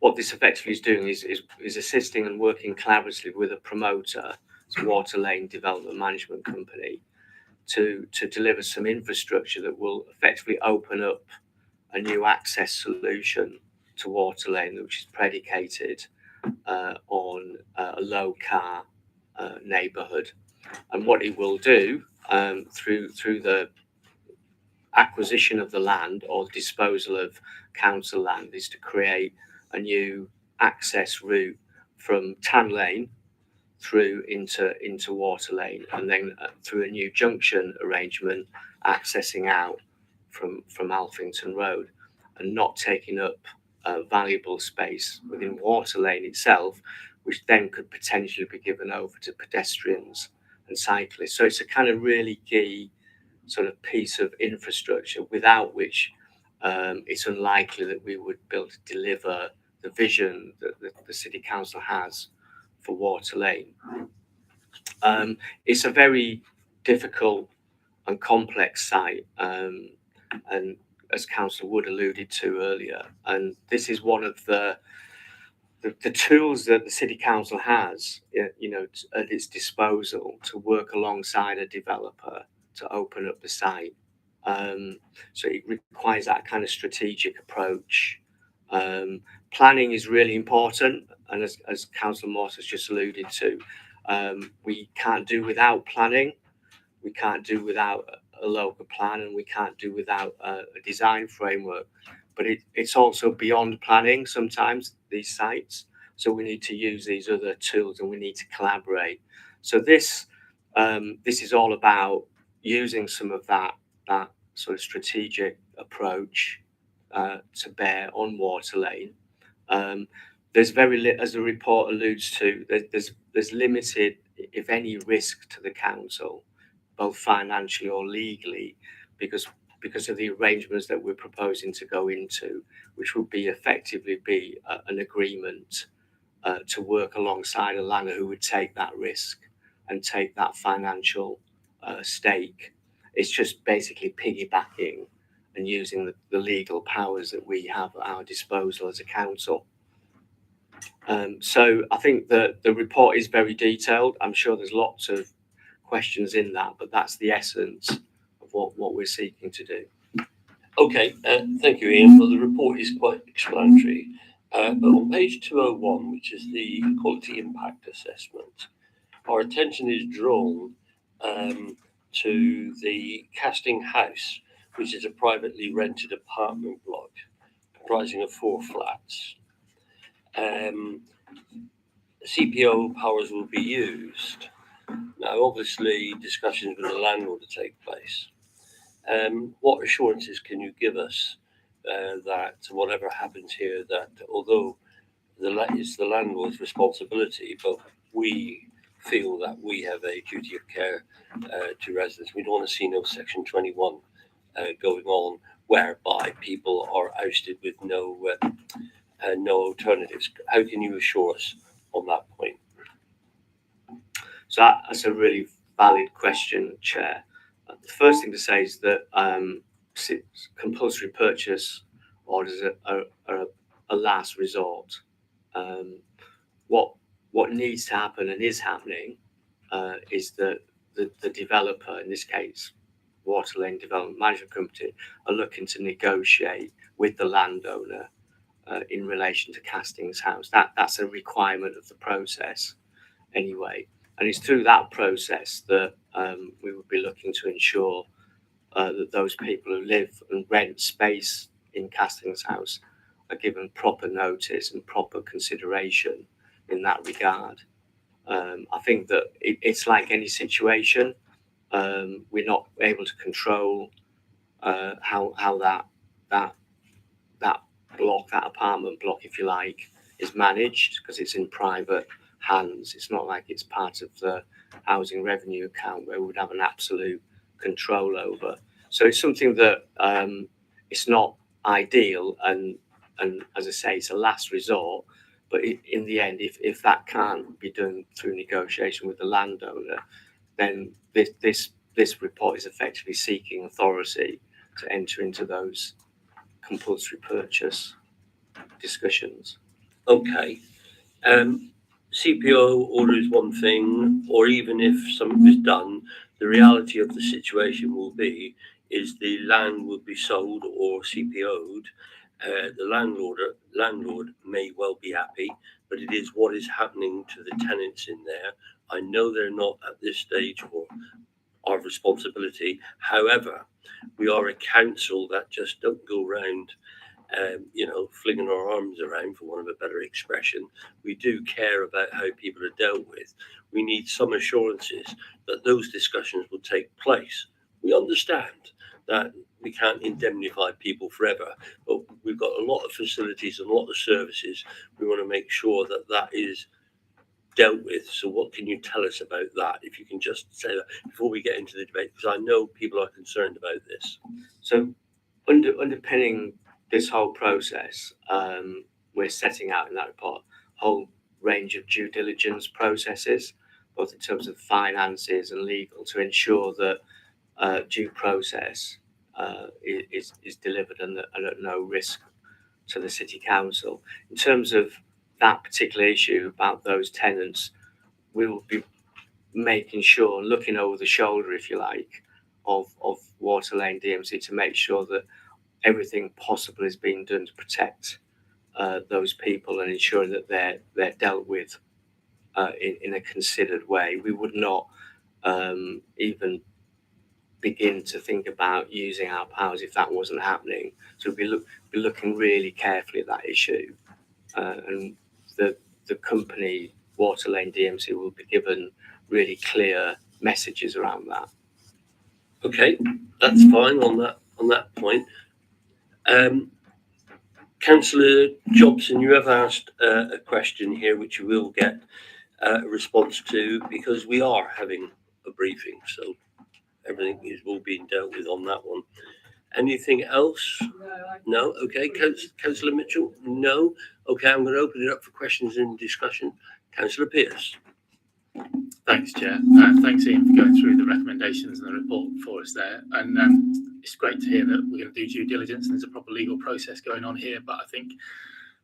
effectively is doing is assisting and working collaboratively with a promoter, it's Water Lane Development Management Company, to deliver some infrastructure that will effectively open up a new access solution to Water Lane, which is predicated on a low car neighbourhood. And what it will do through the acquisition of the land or disposal of council land is to create a new access route from Tan Lane through into Water Lane, and then through a new junction arrangement accessing out from Alphington Road, and not taking up valuable space within Water Lane itself, which then could potentially be given over to pedestrians and cyclists. So it's a kind of really key sort of piece of infrastructure without which it's unlikely that we would be able to deliver the vision that the City Council has for Water Lane. It's a very difficult and complex site, and as Councillor Wood alluded to earlier, and this is one of the tools that the City Council has, you know, at its disposal to work alongside a developer to open up the site. So it requires that kind of strategic approach. Planning is really important, and as Councillor Morse has just alluded to, we can't do without planning. We can't do without a local plan, and we can't do without a design framework. But it's also beyond planning sometimes, these sites. So we need to use these other tools, and we need to collaborate. So this This is all about using some of that sort of strategic approach to bear on Water Lane. There's as the report alludes to, there's limited, if any, risk to the council, both financially or legally, because of the arrangements that we're proposing to go into, which would effectively be an agreement to work alongside a landlord who would take that risk and take that financial stake. It's just basically piggybacking and using the legal powers that we have at our disposal as a council. So I think that the report is very detailed. I'm sure there's lots of questions in that, but that's the essence of what we're seeking to do. Okay, thank you, Ian. Well, the report is quite explanatory. But on page 201, which is the quality impact assessment, our attention is drawn to the Casting House, which is a privately rented apartment block comprising of 4 flats. CPO powers will be used. Now, obviously, discussions with the landlord to take place. What assurances can you give us that whatever happens here, that although it's the landlord's responsibility, but we feel that we have a duty of care to residents. We don't want to see no Section 21 going on whereby people are ousted with no alternatives. How can you assure us on that point? So that's a really valid question, Chair. The first thing to say is that compulsory purchase orders are a last resort. What needs to happen and is happening is that the developer, in this case Water Lane Development Management Company, are looking to negotiate with the landowner in relation to Castings House. That's a requirement of the process anyway, and it's through that process that we would be looking to ensure that those people who live and rent space in Castings House are given proper notice and proper consideration in that regard. I think that it's like any situation. We're not able to control how that block, that apartment block, if you like, is managed, because it's in private hands. It's not like it's part of the housing revenue account where we would have an absolute control over. So it's something that it's not ideal, and as I say, it's a last resort. But in the end, if that can't be done through negotiation with the landowner, then this report is effectively seeking authority to enter into those compulsory purchase discussions. Okay. CPO order is one thing, or even if something is done, the reality of the situation will be is the land will be sold or CPO'd. The landlord may well be happy, but it is what is happening to the tenants in there. I know they're not at this stage or our responsibility. However, we are a council that just don't go around flinging our arms around, for want of a better expression. We do care about how people are dealt with. We need some assurances that those discussions will take place. We understand that we can't indemnify people forever, but we've got a lot of facilities and a lot of services. We want to make sure that that is dealt with. So what can you tell us about that, if you can just say that before we get into the debate, because I know people are concerned about this. So underpinning this whole process, we're setting out in that report a whole range of due diligence processes, both in terms of finances and legal, to ensure that due process is delivered and at no risk to the City Council. In terms of that particular issue about those tenants, we will be making sure, looking over the shoulder, if you like, of Water Lane DMC to make sure that everything possible is being done to protect those people and ensuring that they're dealt with in a considered way. We would not even begin to think about using our powers if that wasn't happening. So we'll be looking really carefully at that issue, and the company Water Lane DMC will be given really clear messages around that. Okay, that's fine on that point. Councillor Jobson, you have asked a question here which you will get a response to, because we are having a briefing, so everything is all being dealt with on that one. Anything else? No. Okay. Councillor Mitchell? No. Okay, I'm going to open it up for questions and discussion. Councillor Pearce. Thanks, Chair. Thanks, Ian, for going through the recommendations and the report for us there. And it's great to hear that we're going to do due diligence and there's a proper legal process going on here. But I think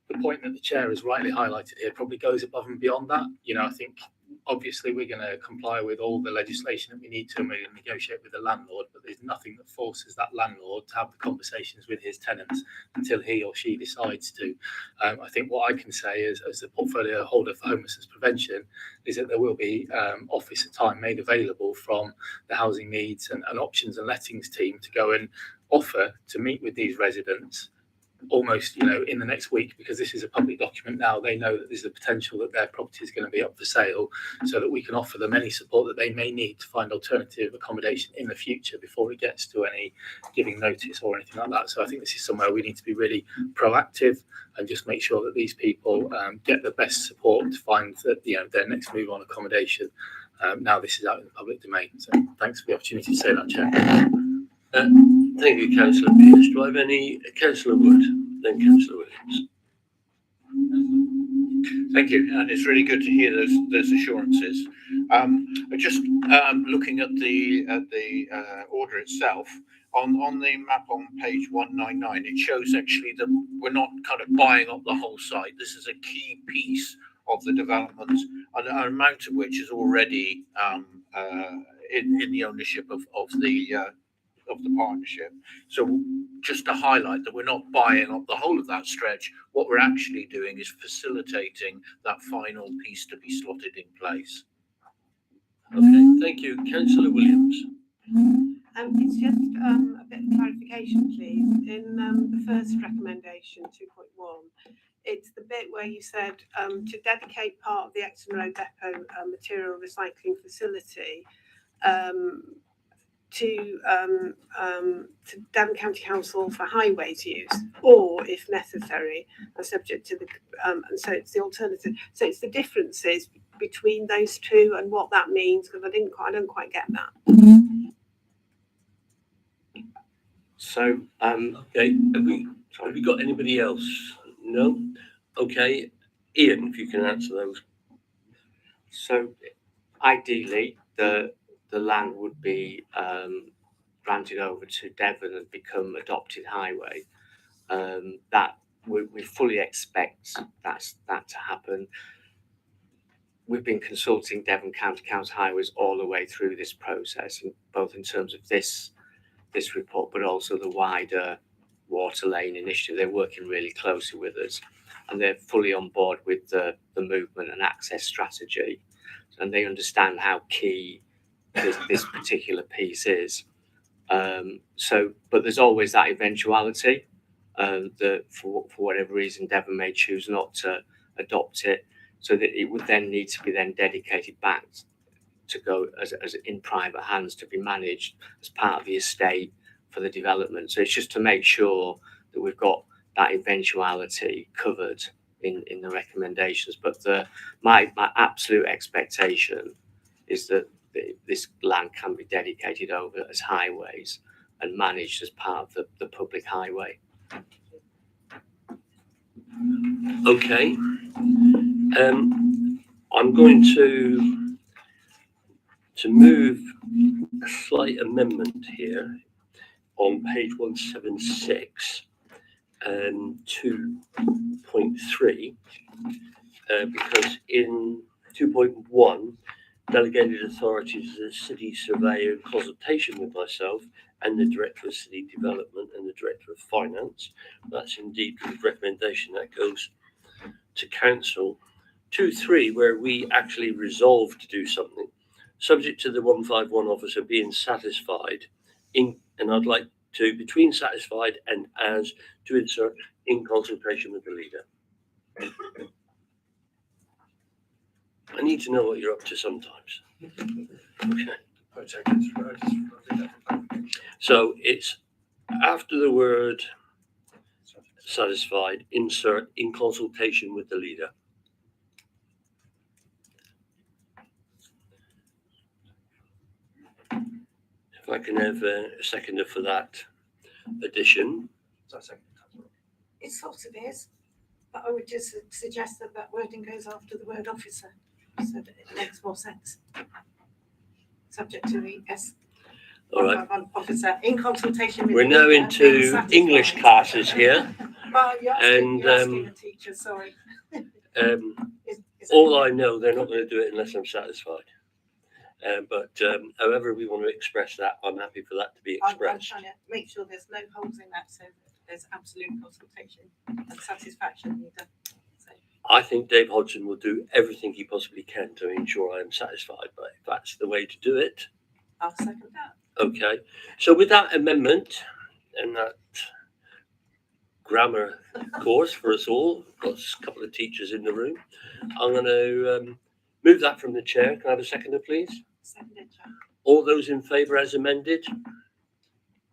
the point that the Chair has rightly highlighted here probably goes above and beyond that. You know, I think obviously we're going to comply with all the legislation that we need to, and we're going to negotiate with the landlord, but there's nothing that forces that landlord to have the conversations with his tenants until he or she decides to. I think what I can say is, as the portfolio holder for homelessness prevention, is that there will be officer time made available from the housing needs and options and lettings team to go and offer to meet with these residents almost, you know, in the next week, because this is a public document now. They know that there's the potential that their property is going to be up for sale, so that we can offer them any support that they may need to find alternative accommodation in the future before it gets to any giving notice or anything like that. So I think this is somewhere we need to be really proactive and just make sure that these people get the best support to find that, you know, their next move on accommodation. Now this is out in the public domain. So thanks for the opportunity to say that, Chair. Thank you, Councillor Pearce. Do I have any? Councillor Wood, then Councillor Williams. Thank you, and it's really good to hear those assurances. Just looking at the order itself, on the map on page 199, it shows actually that we're not kind of buying up the whole site. This is a key piece of the development, an amount of which is already in the ownership of the partnership. So just to highlight that we're not buying up the whole of that stretch, what we're actually doing is facilitating that final piece to be slotted in place. Okay, thank you. Councillor Williams. It's just a bit of clarification, please. In the first recommendation, 2.1, it's the bit where you said to dedicate part of the Exeter Road Depot material recycling facility to Devon County Council for highways use, or if necessary, and subject to the and so it's the alternative. So it's the differences between those two and what that means, because I don't quite get that. So okay, have we got anybody else? No. Okay, Ian, if you can answer those. So ideally, the land would be granted over to Devon and become adopted highway. That we fully expect that to happen. We've been consulting Devon County Council Highways all the way through this process, both in terms of this report, but also the wider water lane initiative. They're working really closely with us, and they're fully on board with the movement and access strategy, and they understand how key this particular piece is. But there's always that eventuality that for whatever reason Devon may choose not to adopt it, so that it would then need to be then dedicated back to go as in private hands to be managed as part of the estate for the development. So it's just to make sure that we've got that eventuality covered in the recommendations. But my absolute expectation is that this land can be dedicated over as highways and managed as part of the public highway. Okay. I'm going to move a slight amendment here on page 176 and 2.3, because in 2.1, delegated authorities as a city surveyor in consultation with myself and the Director of City Development and the Director of Finance. That's indeed the recommendation that goes to Council. 2.3, where we actually resolve to do something, subject to the 151 officer being satisfied and I'd like to, between satisfied and as, to insert in consultation with the leader. I need to know what you're up to sometimes. Okay. So it's after the word satisfied, insert in consultation with the leader. If I can have a seconder for that addition. It sort of is, but I would just suggest that that wording goes after the word officer, so that it makes more sense. Subject to the S. All right. Officer in consultation with. We're the now leader, being into satisfied. English classes here. Well, you're asking And a teacher, sorry. Is all that- I know, they're not going to do it unless I'm satisfied. But however we want to express that, I'm happy for that to be I'm expressed. trying to make sure there's no holes in that, so that there's absolute consultation and satisfaction. So, I think Dave Hodgson will do everything he possibly can to ensure I am satisfied. But if that's the way to do it, I'll second that. okay. So with that amendment and that grammar course for us all, got a couple of teachers in the room, I'm going to move that from the chair. Can I have a seconder, please? Seconded, Chair. All those in favour as amended?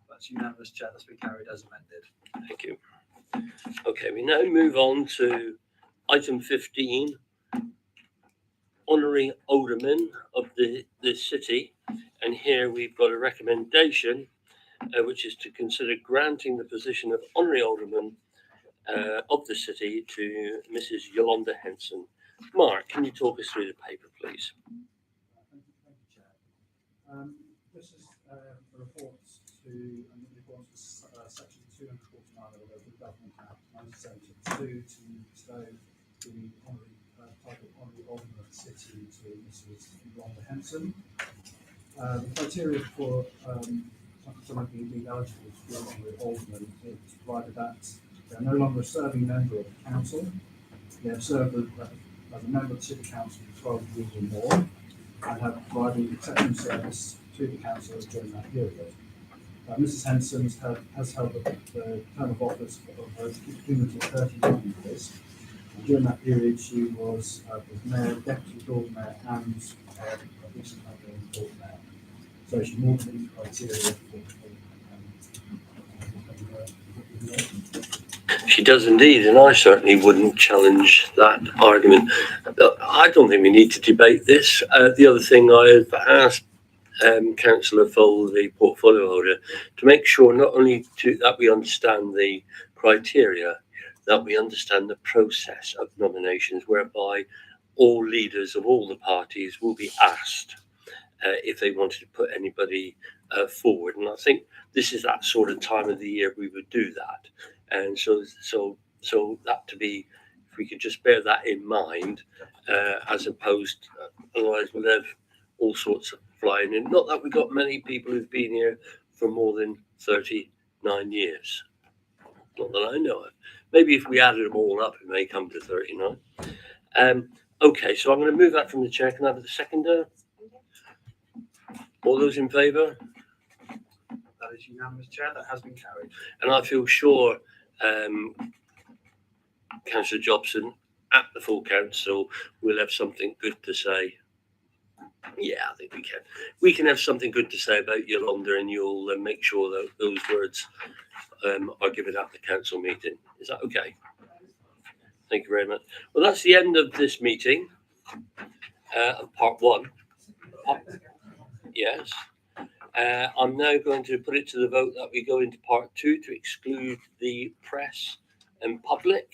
That's unanimous, Chair. That's been carried as amended. Thank you. Okay, we now move on to item 15, honouring aldermen of the city. And here we've got a recommendation, which is to consider granting the position of honorary alderman of the city to Mrs. Yolanda Henson. Mark, can you talk us through the paper, please? Thank you, Chair. This is a report to, and it was section 249 of the Local Government Act 1972 to bestow the honorary title of honorary alderman of the city to Mrs. Yolanda Henson. The criteria for someone being eligible to be an honorary alderman is provided that they are no longer a serving member of the council. They have served as a member of the city council for 12 years or more and have provided exceptional service to the council during that period. Mrs. Henson has held the term of office of a cumulative 39 years. And during that period, she was mayor, deputy lord mayor, and recently lord mayor. So she more than meets criteria for She does indeed, and I certainly wouldn't challenge that argument. I don't think we need to debate this. The other thing I've asked Councillor Fole, the portfolio holder, to make sure not only that we understand the criteria, that we understand the process of nominations, whereby all leaders of all the parties will be asked if they wanted to put anybody forward. And I think this is that sort of time of the year we would do that. And so that to be, if we could just bear that in mind, as opposed, otherwise we'll have all sorts of flying in. Not that we've got many people who've been here for more than 39 years. Not that I know of. Maybe if we added them all up, it may come to 39. Okay, so I'm going to move that from the chair. Can I have the seconder? All those in favour? That is unanimous, Chair. That has been carried. And I feel sure Councillor Jobson at the full council will have something good to say. Yeah, I think we can. We can have something good to say about Yolanda, and you'll make sure that those words are given at the council meeting. Is that okay? Thank you very much. Well, that's the end of this meeting, of part one. Yes. I'm now going to put it to the vote that we go into part two to exclude the press and public.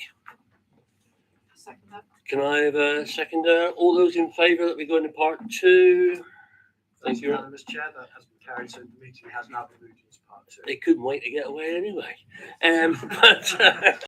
Second that. Can I have a seconder? All those in favour that we go into part two? Thank you. Unanimous, Chair. That has been carried. So the meeting has now been moved into part two. They couldn't wait to get away anyway. But